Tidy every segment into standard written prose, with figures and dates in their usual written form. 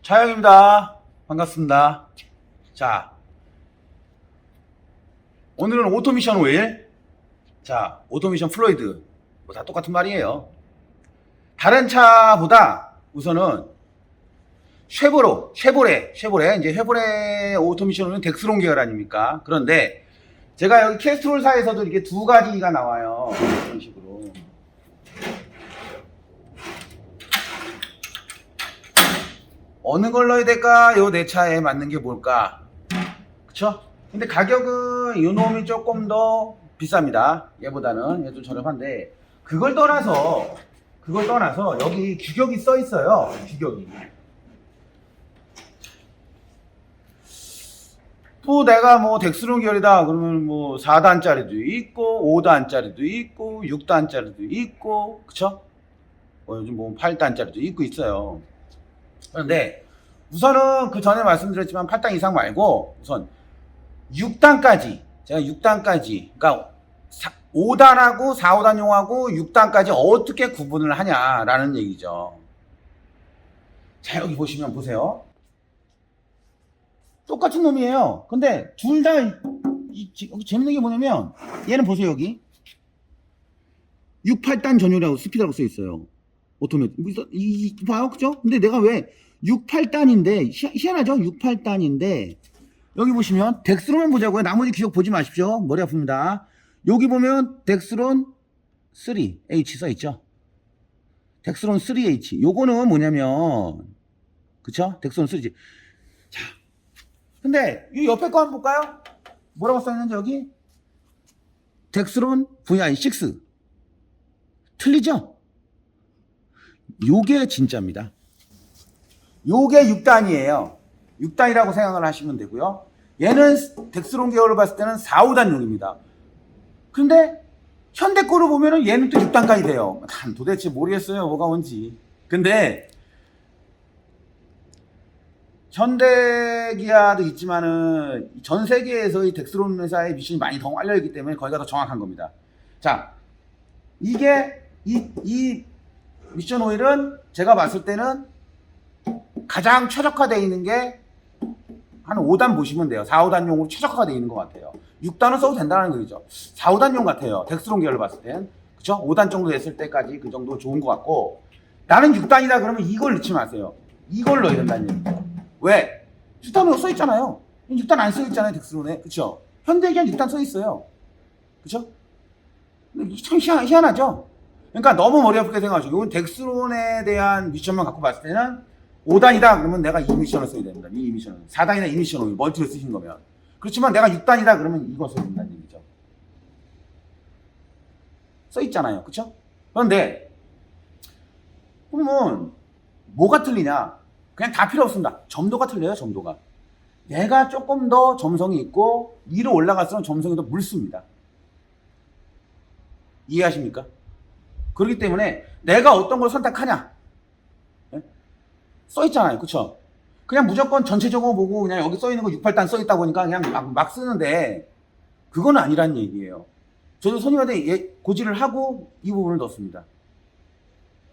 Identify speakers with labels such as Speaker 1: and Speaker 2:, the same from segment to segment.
Speaker 1: 차영입니다. 반갑습니다. 자, 오늘은 오토미션 오일. 자, 오토미션 플루이드. 뭐 다 똑같은 말이에요. 다른 차보다 우선은 쉐보레, 이제 쉐보레 오토미션 오일은 덱스론 계열 아닙니까? 그런데 제가 여기 캐스트롤사에서도 이렇게 두 가지가 나와요. 이런 식으로. 어느 걸 넣어야 될까요? 내 차에 맞는 게 뭘까? 그쵸? 근데 가격은 이 놈이 조금 더 비쌉니다. 얘보다는. 얘도 저렴한데, 그걸 떠나서 여기 규격이 써 있어요. 규격이. 또 내가 뭐 덱스론 계열이다 그러면 뭐 4단짜리도 있고 5단짜리도 있고 6단짜리도 있고, 그쵸? 요즘 뭐 8단짜리도 있고 있어요. 그런데 우선은 그 전에 말씀드렸지만 8단 이상 말고 우선 6단까지, 제가 6단까지, 그러니까 5단하고 4, 5단용하고 6단까지 어떻게 구분을 하냐라는 얘기죠. 자, 여기 보시면 보세요. 똑같은 놈이에요. 근데 둘 다 여기 재밌는 게 뭐냐면 얘는 보세요. 여기 6, 8단 전용이라고 스피드라고 써 있어요. 오토매틱. 봐요. 그죠? 근데 내가 왜 6, 8단인데 희한하죠? 6, 8단인데 여기 보시면 덱스론만 보자고요. 나머지 기억 보지 마십시오. 머리 아픕니다. 여기 보면 덱스론 3H 써 있죠. 덱스론 3H. 요거는 뭐냐면, 그쵸? 덱스론 3H. 자, 근데 이 옆에 거 한번 볼까요? 뭐라고 써 있는지 여기? 덱스론 VI6. 틀리죠? 요게 진짜입니다. 요게 6단이에요. 6단이라고 생각을 하시면 되고요. 얘는 덱스론 계열을 봤을 때는 4, 5단용입니다. 근데 현대 거로 보면은 얘는 또 6단까지 돼요. 난 도대체 모르겠어요. 뭐가 뭔지. 근데 현대 기아도 있지만은 전 세계에서 이 덱스론 회사의 미션이 많이 더 알려있기 때문에 거기가 더 정확한 겁니다. 자, 이게 이 미션 오일은 제가 봤을 때는 가장 최적화되어 있는 게 한 5단 보시면 돼요. 4, 5단용으로 최적화되어 있는 것 같아요. 6단은 써도 된다는 거죠. 4, 5단용 같아요. 덱스론 계열을 봤을 땐. 그쵸? 5단 정도 됐을 때까지 그 정도 좋은 것 같고, 나는 6단이다 그러면 이걸 넣지 마세요. 이걸 넣어야 된다는 얘기죠. 왜? 6단으로 써 있잖아요. 6단 안 써 있잖아요. 덱스론에. 그쵸? 현대기한 6단 써 있어요. 그쵸? 참 희한하죠? 그러니까 너무 머리 아프게 생각하시고, 이건 덱스론에 대한 미션만 갖고 봤을 때는 5단이다 그러면 내가 이 미션을 써야 됩니다. 이 미션을. 4단이나 이 미션을 멀티를 쓰신 거면. 그렇지만 내가 6단이다 그러면 이거 써야 된다는 얘기죠. 써 있잖아요. 그쵸? 그런데 그러면 뭐가 틀리냐? 그냥 다 필요 없습니다. 점도가 틀려요. 점도가. 얘가 조금 더 점성이 있고 위로 올라갈수록 점성이 더 묽습니다. 이해하십니까? 그렇기 때문에 내가 어떤 걸 선택하냐? 써 있잖아요. 그쵸? 그냥 무조건 전체적으로 보고 그냥 여기 써 있는 거 6, 8단 써 있다 보니까 그냥 막 쓰는데 그건 아니란 얘기예요. 저도 손님한테 고지를 하고 이 부분을 넣었습니다.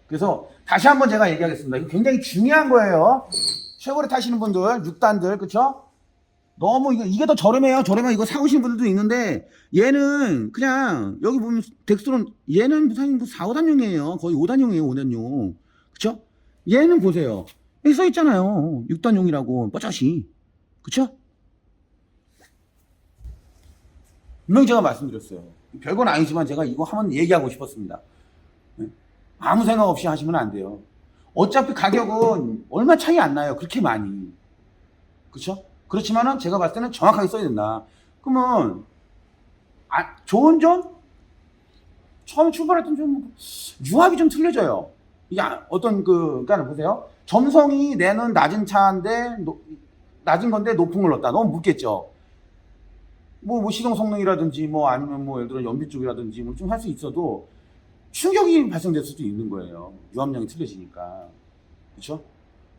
Speaker 1: 그래서 다시 한번 제가 얘기하겠습니다. 이거 굉장히 중요한 거예요. 쉐보레 타시는 분들, 6단들, 그쵸? 너무 이게 더 저렴해요. 저렴해. 이거 사오시는 분들도 있는데 얘는 그냥 여기 보면 덱스론 얘는 사실 4, 5단용이에요. 거의 5단용이에요. 5단용. 그쵸? 얘는 보세요. 여기 써 있잖아요. 6단용이라고 뻐짜시. 그쵸? 분명히 제가 말씀드렸어요. 별건 아니지만 제가 이거 한번 얘기하고 싶었습니다. 아무 생각 없이 하시면 안 돼요. 어차피 가격은 얼마 차이 안 나요. 그렇게 많이. 그쵸? 그렇지만은 제가 봤을 때는 정확하게 써야 된다. 그러면 좋은 점? 처음에 출발했던 좀 유압이 좀 틀려져요. 이게 그러니까 보세요. 점성이 내는 낮은 차인데 낮은 건데 높은 걸 넣었다. 너무 묻겠죠. 뭐 시동 성능이라든지 뭐 아니면 뭐 예를 들어 연비 쪽이라든지 뭐 좀 할 수 있어도 충격이 발생될 수도 있는 거예요. 유압량이 틀려지니까. 그렇죠?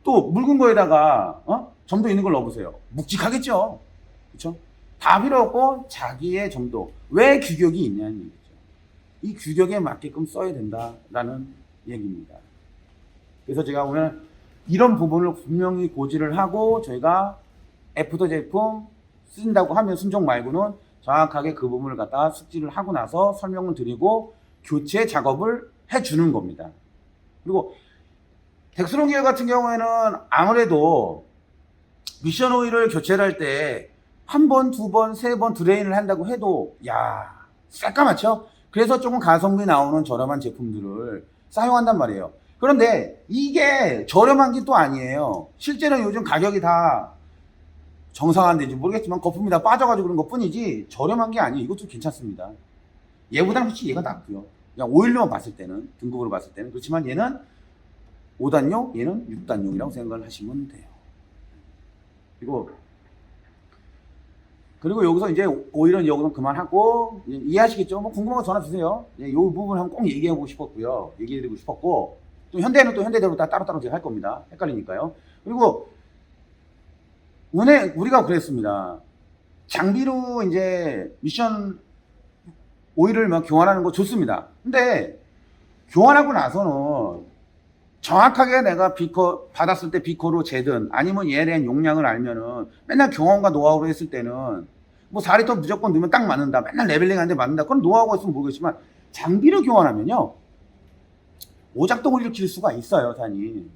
Speaker 1: 또 묽은 거에다가 점도 있는 걸 넣어보세요. 묵직하겠죠. 그렇죠? 다 필요 없고 자기의 점도. 왜 규격이 있냐는 얘기죠. 이 규격에 맞게끔 써야 된다라는 얘기입니다. 그래서 제가 오늘 이런 부분을 분명히 고지를 하고 저희가 애프터 제품 쓴다고 하면 순정 말고는 정확하게 그 부분을 갖다가 숙지를 하고 나서 설명을 드리고 교체 작업을 해주는 겁니다. 그리고 덱스론 기어 같은 경우에는 아무래도 미션 오일을 교체를 할 때 한 번, 두 번, 세 번 드레인을 한다고 해도 야 새까맣죠? 그래서 조금 가성비 나오는 저렴한 제품들을 사용한단 말이에요. 그런데 이게 저렴한 게 또 아니에요. 실제는 요즘 가격이 다 정상화인지 모르겠지만 거품이 다 빠져가지고 그런 것 뿐이지 저렴한 게 아니에요. 이것도 괜찮습니다. 얘보다는 훨씬 얘가 낫고요. 그냥 오일로만 봤을 때는, 등급으로 봤을 때는. 그렇지만 얘는 5단용, 얘는 6단용이라고 생각을 하시면 돼요. 그리고 여기서 이제 오일은 여기서 그만하고 이해하시겠죠? 뭐 궁금한 거 전화 주세요. 이 부분 한번 꼭 얘기하고 싶었고요. 얘기해드리고 싶었고 또 현대는 또 현대대로 다 따로따로 제가 할 겁니다. 헷갈리니까요. 그리고 우리가 그랬습니다. 장비로 이제 미션 오일을 막 교환하는 거 좋습니다. 근데 교환하고 나서는 정확하게 내가 비커 받았을 때 비커로 재든 아니면 얘에 대한 용량을 알면은 맨날 경험과 노하우로 했을 때는 뭐 4리터 무조건 넣으면 딱 맞는다. 맨날 레벨링 하는데 맞는다. 그건 노하우가 있으면 모르겠지만 장비를 교환하면요 오작동을 일으킬 수가 있어요, 사장님.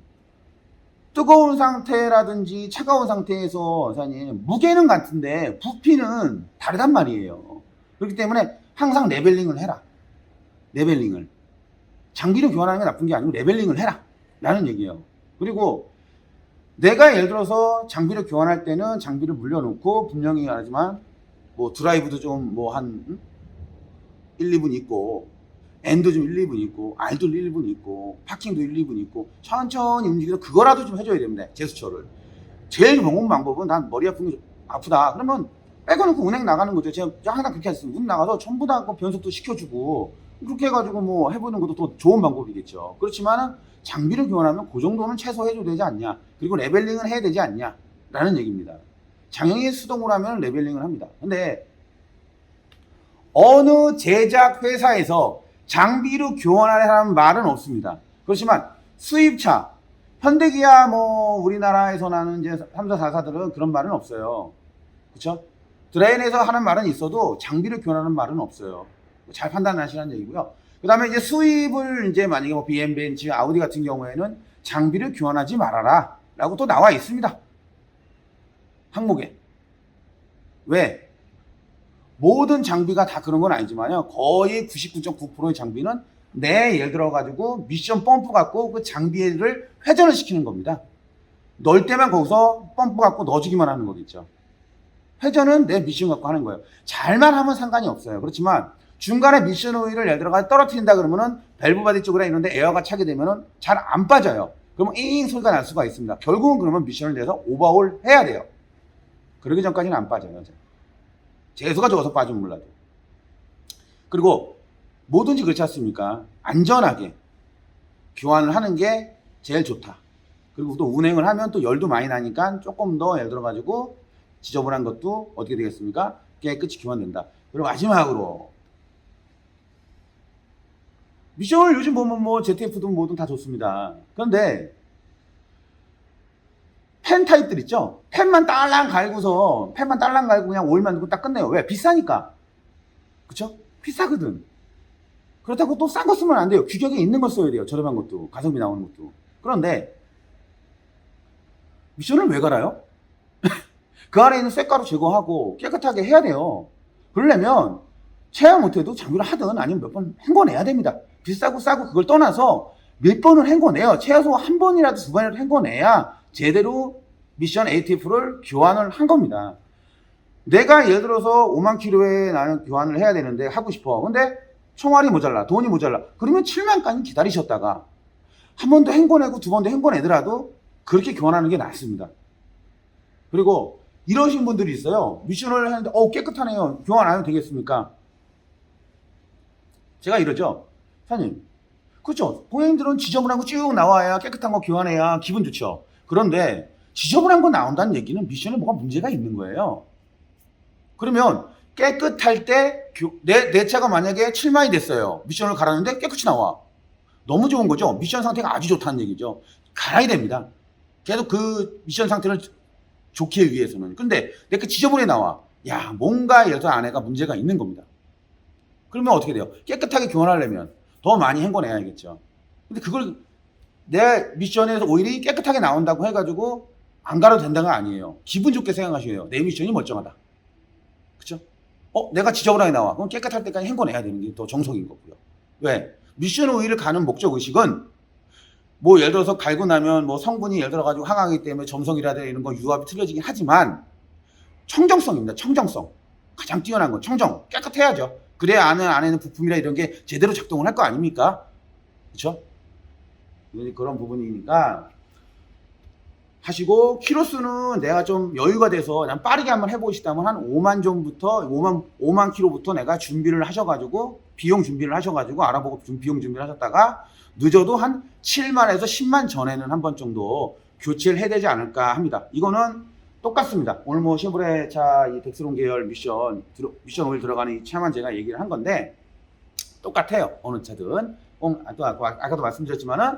Speaker 1: 뜨거운 상태라든지 차가운 상태에서 사장님 무게는 같은데 부피는 다르단 말이에요. 그렇기 때문에 항상 레벨링을 해라. 레벨링을. 장비를 교환하는 게 나쁜 게 아니고 레벨링을 해라 라는 얘기예요. 그리고 내가 예를 들어서 장비를 교환할 때는 장비를 물려놓고 분명히 하지만 뭐 드라이브도 좀 뭐 한 1, 2분 있고 엔도 좀 1, 2분 있고 R도 1, 2분 있고 파킹도 1, 2분 있고 천천히 움직여서 그거라도 좀 해줘야 됩니다. 제스처를. 제일 좋은 방법은 난 머리 아픈 게 아프다. 그러면 빼고놓고 운행 나가는 거죠. 제가 항상 그렇게 했습니다. 운행 나가서 전부 다 그 변속도 시켜주고 그렇게 해가지고 뭐 해보는 것도 더 좋은 방법이겠죠. 그렇지만은 장비를 교환하면 그 정도는 최소 해줘야 되지 않냐. 그리고 레벨링은 해야 되지 않냐. 라는 얘기입니다. 장형이 수동으로 하면 레벨링을 합니다. 근데 어느 제작 회사에서 장비로 교환하라는 말은 없습니다. 그렇지만 수입차, 현대기아 뭐 우리나라에서 나는 이제 3사, 4사들은 그런 말은 없어요. 그렇죠? 드레인에서 하는 말은 있어도 장비를 교환하는 말은 없어요. 잘 판단하시라는 얘기고요. 그 다음에 이제 수입을 이제 만약에 뭐 BM, 벤츠, 아우디 같은 경우에는 장비를 교환하지 말아라 라고 또 나와 있습니다. 항목에. 왜? 모든 장비가 다 그런 건 아니지만요. 거의 99.9%의 장비는 예를 들어 가지고 미션 펌프 갖고 그 장비를 회전을 시키는 겁니다. 넣을 때만 거기서 펌프 갖고 넣어주기만 하는 거겠죠. 회전은 내 미션 갖고 하는 거예요. 잘만 하면 상관이 없어요. 그렇지만 중간에 미션 오일을 예를 들어 떨어뜨린다 그러면은 밸브 바디 쪽이나 이런데 에어가 차게 되면은 잘 안 빠져요. 그러면 잉 소리가 날 수가 있습니다. 결국은 그러면 미션을 내서 오버홀 해야 돼요. 그러기 전까지는 안 빠져요. 재수가 적어서 빠지면 몰라도. 그리고 뭐든지 그렇지 않습니까? 안전하게 교환을 하는 게 제일 좋다. 그리고 또 운행을 하면 또 열도 많이 나니까 조금 더 예를 들어 가지고 지저분한 것도 어떻게 되겠습니까? 깨끗이 교환된다. 그리고 마지막으로 미션을 요즘 보면 뭐 ZF든 뭐든 다 좋습니다. 그런데 펜 타입들 있죠? 펜만 딸랑 갈고 그냥 오일만 넣고 딱 끝내요. 왜? 비싸니까. 그쵸? 비싸거든. 그렇다고 또 싼 거 쓰면 안 돼요. 규격에 있는 거 써야 돼요. 저렴한 것도. 가성비 나오는 것도. 그런데 미션을 왜 갈아요? 그 안에 있는 쇳가루 제거하고 깨끗하게 해야 돼요. 그러려면 체험 못해도 장비를 하든 아니면 몇 번 헹궈내야 됩니다. 비싸고 싸고 그걸 떠나서 몇 번을 헹궈내요. 최소 한 번이라도 두 번이라도 헹궈내야 제대로 미션 ATF를 교환을 한 겁니다. 내가 예를 들어서 5만 킬로에 나는 교환을 해야 되는데 하고 싶어. 근데 총알이 모자라, 돈이 모자라. 그러면 7만까지 기다리셨다가 한 번 더 헹궈내고 두 번 더 헹궈내더라도 그렇게 교환하는 게 낫습니다. 그리고 이러신 분들이 있어요. 미션을 하는데 깨끗하네요. 교환 안 해도 되겠습니까? 제가 이러죠. 사장님, 그렇죠. 고객님들은 지저분한 거 쭉 나와야 깨끗한 거 교환해야 기분 좋죠. 그런데 지저분한 거 나온다는 얘기는 미션에 뭐가 문제가 있는 거예요. 그러면 깨끗할 때 내 차가 만약에 7만이 됐어요. 미션을 갈았는데 깨끗이 나와. 너무 좋은 거죠. 미션 상태가 아주 좋다는 얘기죠. 갈아야 됩니다. 계속 그 미션 상태를 좋게 위해서는. 근데 내가 지저분해 나와. 야, 뭔가 예를 들어 안에가 문제가 있는 겁니다. 그러면 어떻게 돼요? 깨끗하게 교환하려면 더 많이 헹궈내야겠죠. 근데 그걸 내 미션에서 오일이 깨끗하게 나온다고 해가지고 안 가도 된다가 아니에요. 기분 좋게 생각하셔야 내 미션이 멀쩡하다. 그쵸? 내가 지저분하게 나와. 그럼 깨끗할 때까지 헹궈내야 되는 게 더 정석인 거고요. 왜? 미션 오일을 가는 목적 의식은 뭐 예를 들어서 갈고 나면 뭐 성분이 예를 들어 가지고 항하기 때문에 점성이라든가 이런 거 유압이 틀려지긴 하지만 청정성입니다. 청정성. 가장 뛰어난 건 청정. 깨끗해야죠. 그래야 안에는 부품이나 이런 게 제대로 작동을 할 거 아닙니까? 그쵸? 그런 부분이니까 하시고, 키로수는 내가 좀 여유가 돼서 그냥 빠르게 한번 해보고 싶다면 한 5만 정부터 5만 킬로부터 내가 준비를 하셔가지고 비용 준비를 하셔가지고 알아보고 비용 준비를 하셨다가 늦어도 한 7만에서 10만 전에는 한 번 정도 교체를 해야 되지 않을까 합니다. 이거는 똑같습니다. 오늘 뭐 쉐보레 차 이 덱스론 계열 미션 오일 들어가는 이 차만 제가 얘기를 한 건데 똑같아요. 어느 차든. 아까도 말씀드렸지만은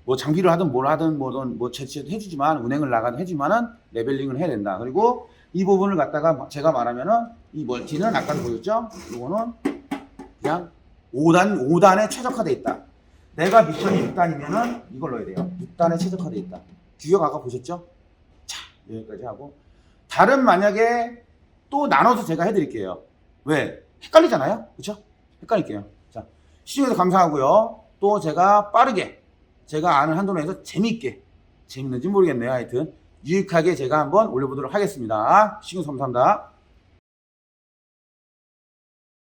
Speaker 1: 뭐 장비를 하든 뭘 하든 뭐 채취도 해주지만 운행을 나가든 해주지만은 레벨링을 해야 된다. 그리고 이 부분을 갖다가 제가 말하면은 이 멀티는 아까도 보였죠? 이거는 그냥 5단에 최적화되어 있다. 내가 미션이 6단이면은 이걸 넣어야 돼요. 6단에 최적화되어 있다. 규격 아까 보셨죠? 자, 여기까지 하고. 다른 만약에 또 나눠서 제가 해드릴게요. 왜? 헷갈리잖아요? 그쵸? 헷갈릴게요. 자, 시청해주셔서 감사하고요. 또 제가 빠르게 제가 아는 한도 내에서 재밌는지 모르겠네요. 하여튼 유익하게 제가 한번 올려보도록 하겠습니다. 시청해주셔서 감사합니다.